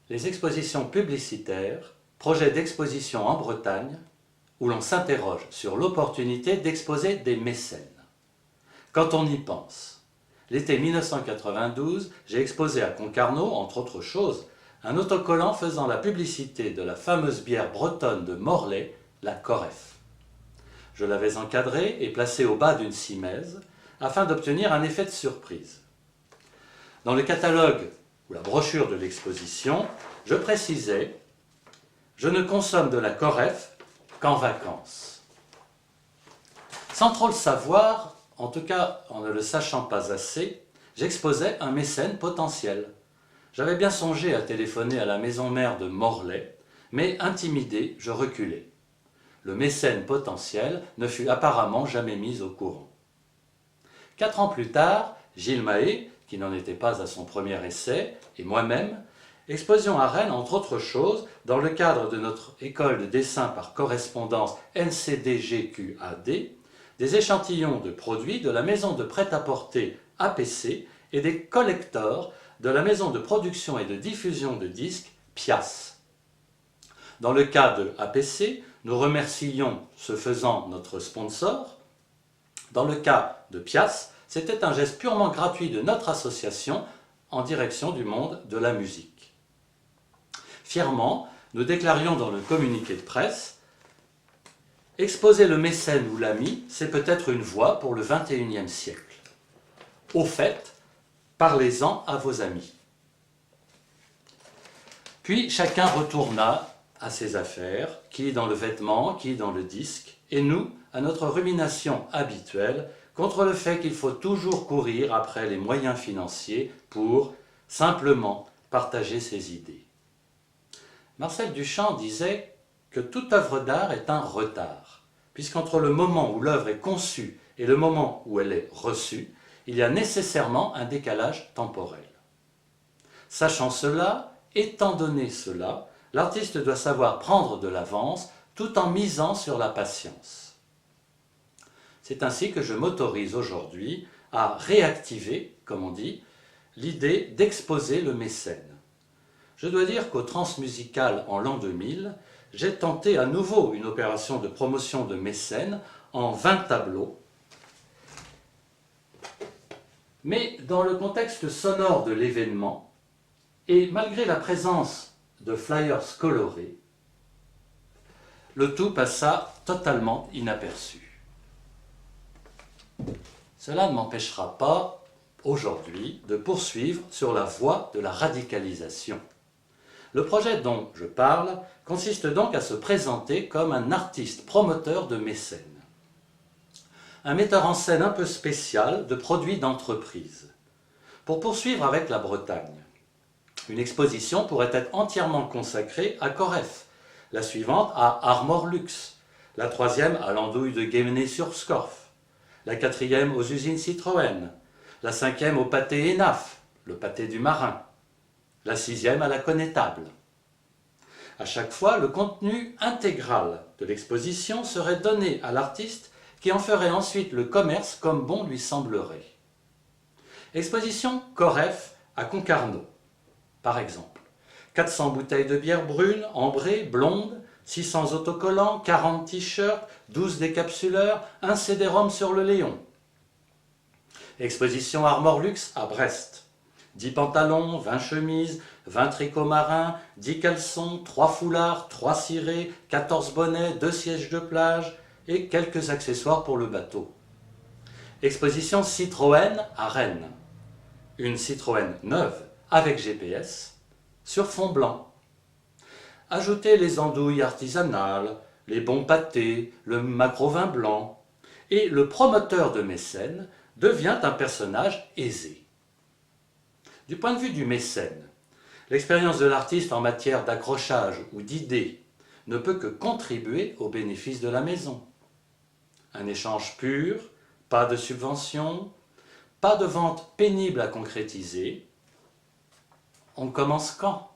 Les expositions publicitaires, projets d'exposition en Bretagne, où l'on s'interroge sur l'opportunité d'exposer des mécènes. Quand on y pense, l'été 1992, j'ai exposé à Concarneau, entre autres choses, un autocollant faisant la publicité de la fameuse bière bretonne de Morlaix, la Coref. Je l'avais encadré et placé au bas d'une simèse afin d'obtenir un effet de surprise. Dans le catalogue ou la brochure de l'exposition, je précisais « Je ne consomme de la Coref qu'en vacances ». Sans trop le savoir, en tout cas en ne le sachant pas assez, j'exposais un mécène potentiel. J'avais bien songé à téléphoner à la maison mère de Morlaix, mais intimidé, je reculai. Le mécène potentiel ne fut apparemment jamais mis au courant. 4 ans plus tard, Gilles Mahé, qui n'en était pas à son premier essai, et moi-même, exposions à Rennes, entre autres choses, dans le cadre de notre école de dessin par correspondance NCDGQAD, des échantillons de produits de la maison de prêt-à-porter APC et des collectors de la maison de production et de diffusion de disques Pias. Dans le cas de APC, nous remercions ce faisant notre sponsor. Dans le cas de Pias, c'était un geste purement gratuit de notre association en direction du monde de la musique. Fièrement, nous déclarions dans le communiqué de presse « Exposer le mécène ou l'ami, c'est peut-être une voie pour le XXIe siècle. Au fait, parlez-en à vos amis. » Puis chacun retourna à ses affaires, qui dans le vêtement, qui dans le disque, et nous, à notre rumination habituelle, contre le fait qu'il faut toujours courir après les moyens financiers pour, simplement, partager ses idées. Marcel Duchamp disait que toute œuvre d'art est un retard, puisqu'entre le moment où l'œuvre est conçue et le moment où elle est reçue, il y a nécessairement un décalage temporel. Sachant cela, étant donné cela, l'artiste doit savoir prendre de l'avance tout en misant sur la patience. C'est ainsi que je m'autorise aujourd'hui à réactiver, comme on dit, l'idée d'exposer le mécène. Je dois dire qu'au Transmusical en l'an 2000, j'ai tenté à nouveau une opération de promotion de mécène en 20 tableaux, mais dans le contexte sonore de l'événement, et malgré la présence de flyers colorés, le tout passa totalement inaperçu. Cela ne m'empêchera pas, aujourd'hui, de poursuivre sur la voie de la radicalisation. Le projet dont je parle consiste donc à se présenter comme un artiste promoteur de mécène. Un metteur en scène un peu spécial de produits d'entreprise. Pour poursuivre avec la Bretagne, une exposition pourrait être entièrement consacrée à Coref, la suivante à Armor Luxe, la troisième à l'andouille de Guémené-sur-Scorff, la quatrième aux usines Citroën, la cinquième au pâté Enaf, le pâté du marin, la sixième à la connétable. À chaque fois, le contenu intégral de l'exposition serait donné à l'artiste qui en ferait ensuite le commerce comme bon lui semblerait. Exposition Coref à Concarneau, par exemple. 400 bouteilles de bière brune, ambrée, blonde, 600 autocollants, 40 t-shirts, 12 décapsuleurs, un CD-ROM sur le Léon. Exposition Armor Luxe à Brest. 10 pantalons, 20 chemises, 20 tricots marins, 10 caleçons, 3 foulards, 3 cirés, 14 bonnets, 2 sièges de plage et quelques accessoires pour le bateau. Exposition Citroën à Rennes. Une Citroën neuve avec GPS sur fond blanc. Ajoutez les andouilles artisanales, les bons pâtés, le maquereau vin blanc, et le promoteur de mécène devient un personnage aisé. Du point de vue du mécène, l'expérience de l'artiste en matière d'accrochage ou d'idées ne peut que contribuer au bénéfice de la maison. Un échange pur, pas de subvention, pas de vente pénible à concrétiser. On commence quand ?